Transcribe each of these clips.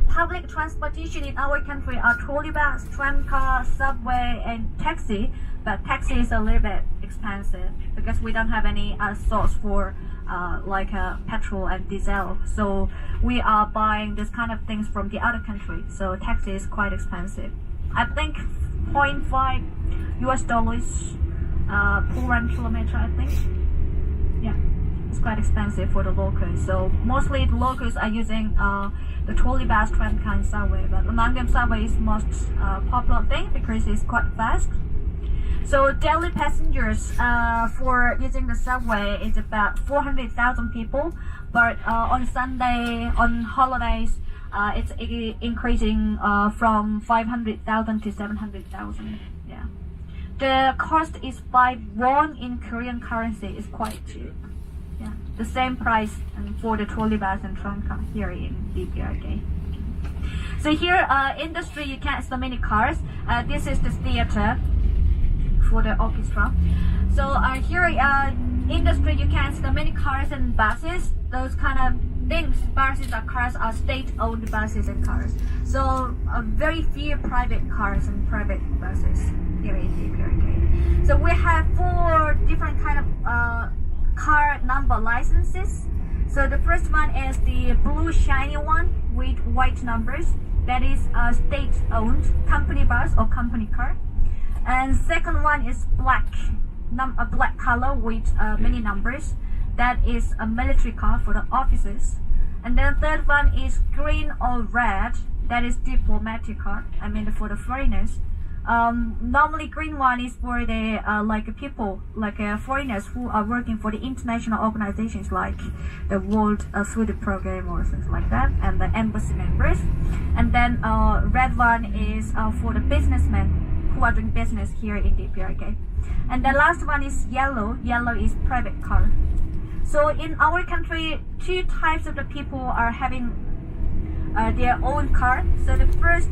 public transportation in our country are trolley bus, tramcar, subway, and taxi. But taxi is a little bit expensive because we don't have any source for petrol and diesel. So we are buying this kind of things from the other country. So taxi is quite expensive. I think 0.5 US dollars per 1 kilometer, I think. Yeah, it's quite expensive for the locals. So mostly the locals are using the trolley bus, tramcar, and subway. But among them, subway is most popular thing because it's quite fast. So daily passengers for using the subway is about 400,000 people. But on Sunday, on holidays, it's increasing from 500,000 to 700,000. Yeah. The cost is 5 won in Korean currency. It's quite cheap. Yeah. The same price for the trolley bus and tramcar here in DPRK. So here, industry, you can't see many cars. This is the theater for the orchestra. So here, industry, you can see many cars and buses. Those kind of things, buses or cars are state-owned buses and cars. So very few private cars and private buses here in DPRK. So we have 4 different kind of car number licenses. So the first one is the blue shiny one with white numbers. That is a state-owned company bus or company car. And second one is black color with many numbers. That is a military car for the officers. And then third one is green or red. That is diplomatic car. I mean for the foreigners. Normally green one is for the people foreigners who are working for the international organizations like the World Food Program or things like that, and the embassy members. And then red one is for the businessmen who are doing business here in DPRK. And the last one is yellow. Yellow is private car. So in our country, 2 types of the people are having their own car. So the first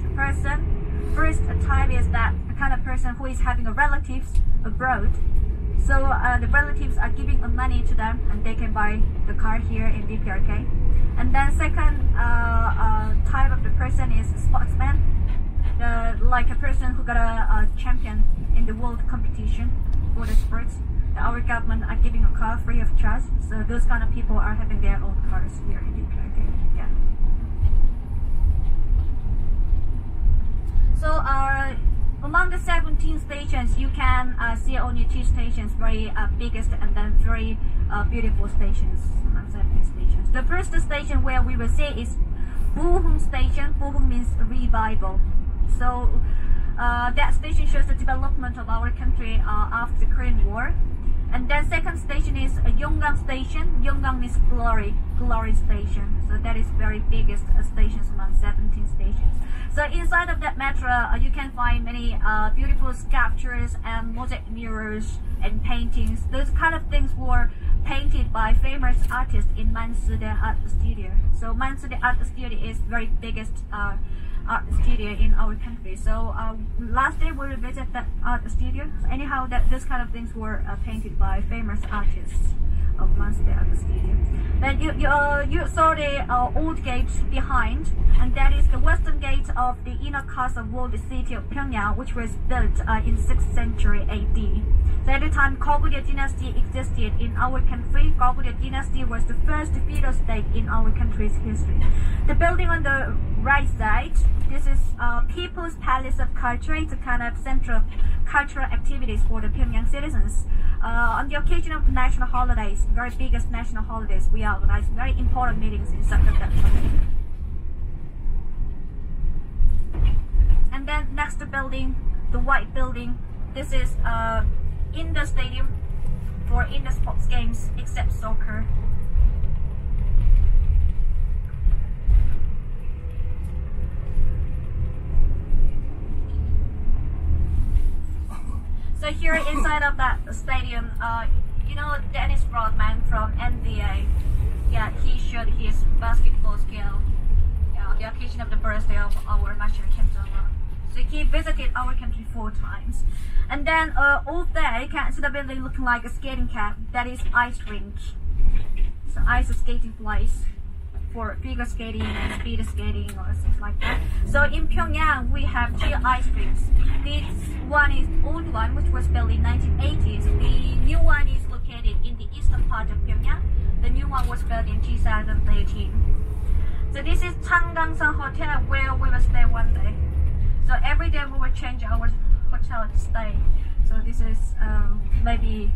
type is that kind of person who is having a relatives abroad. So the relatives are giving money to them and they can buy the car here in DPRK. And then second type of the person is sportsman. Like a person who got a champion in the world competition for the sports. Our government are giving a car free of charge. So those kind of people are having their own cars here in DPRK. Yeah. So among the 17 stations, you can see only 2 stations, very biggest and then very beautiful stations among 17 stations. The first station where we will see is Buhum Station. Buhum means revival. So that station shows the development of our country after the Korean War. And then second station is Yonggang Station. Yonggang means glory station. So that is very biggest stations among 17 stations. So inside of that metro, you can find many beautiful sculptures and mosaic mirrors and paintings. Those kind of things were painted by famous artists in Mansudae Art Studio. So Mansudae Art Studio is very biggest art studio in our country. So last day we visited that art studio. Anyhow, this kind of things were painted by famous artists of Mansudae Art Studio. Then you saw the old gate behind, and that is the western gate of the inner castle walled city of Pyongyang, which was built in 6th century AD. So at the time Goguryeo dynasty existed in our country, Goguryeo dynasty was the first feudal state in our country's history. The building on the right side, this is People's Palace of Culture. It's a kind of center of cultural activities for the Pyongyang citizens. On the occasion of national holidays, very biggest national holidays, we organize very important meetings inside of that country. And then next building, the white building, this is indoor stadium for indoor sports games except soccer. So here inside of that stadium, you know Dennis Rodman from NBA. Yeah, he showed his basketball skill. Yeah, on the occasion of the birthday of our master Kim Jong-un. So he visited our country 4 times. And then all there, you can see the building looking like a skating camp. That is ice rink. So ice skating place. for figure skating and speed skating or things like that. So in Pyongyang, we have two ice rinks. This one is old one, which was built in 1980s. The new one is located in the eastern part of Pyongyang. The new one was built in 2013. So this is Changgangsan Hotel, where we will stay one day. So every day we will change our hotel stay. So this is maybe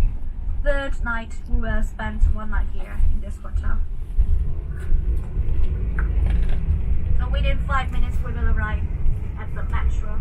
third night we will spend one night here in this hotel. So within 5 minutes we will arrive at the metro.